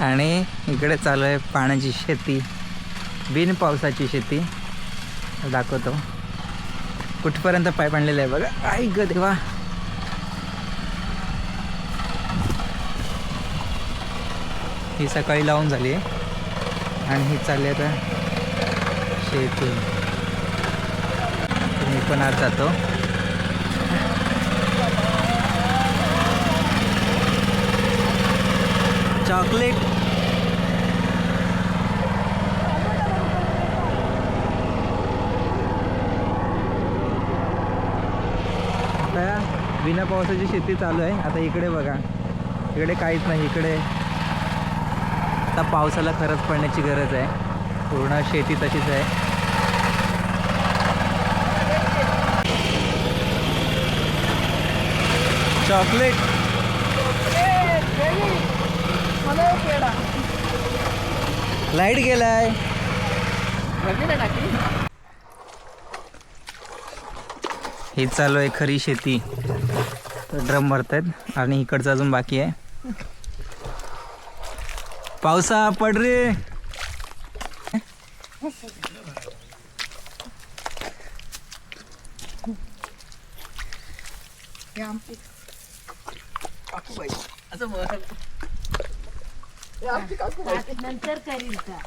आणि इकडे चालू आहे पाण्याची शेती, बिन पावसाची शेती. दाखवतो कुठपर्यंत पाईप आणलेलं आहे बघा. आई ग देवा. ही सकाळी लावून झाली आहे आणि ही चालली आता शेती. मी पण आज जातो. चॉकलेट आता बिना पावसाची शेती चालू आहे. आता इकडे बघा, इकडे काहीच नाही. इकडे आता पावसाला खरंच पडण्याची गरज आहे. पूर्ण शेती तशीच आहे. चॉकलेट लाईट गेलाय. हे चालू आहे खरी शेती. ड्रम भरतायत आणि इकडचं अजून बाकी आहे. पावसा पड रे. नंतर करील का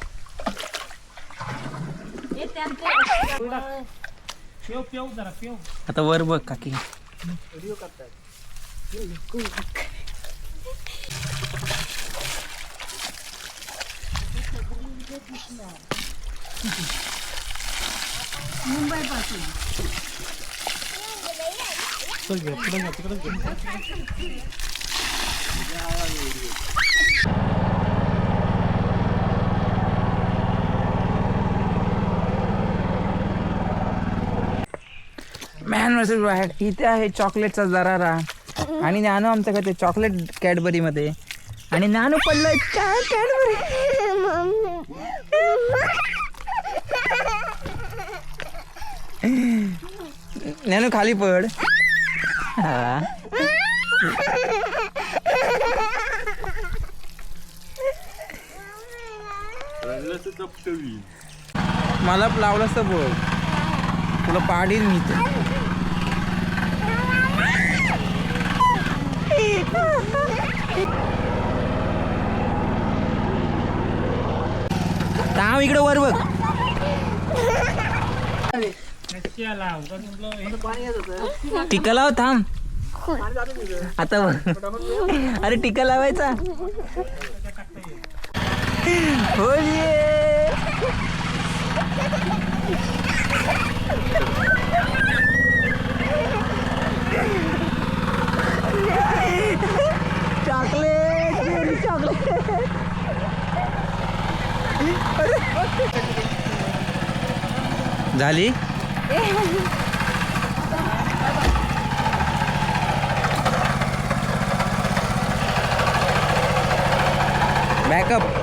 आता वर बघ काकी. मुंबई पासून मॅन वर्सेस वाईल्ड. इथे आहे चॉकलेटचा दरारा आणि नानू आमचं काय ते चॉकलेट कॅडबरी मध्ये आणि नानू पडलंय कॅडबरी. नानू खाली पड. हा मला लावलंस तर बोल, तुला पाडील मी. थांब इकडे वर बघ. टिका लाव. थांब आता. अरे टिका लावायचा. चॉकलेट चॉकलेट झाली. बॅकअप.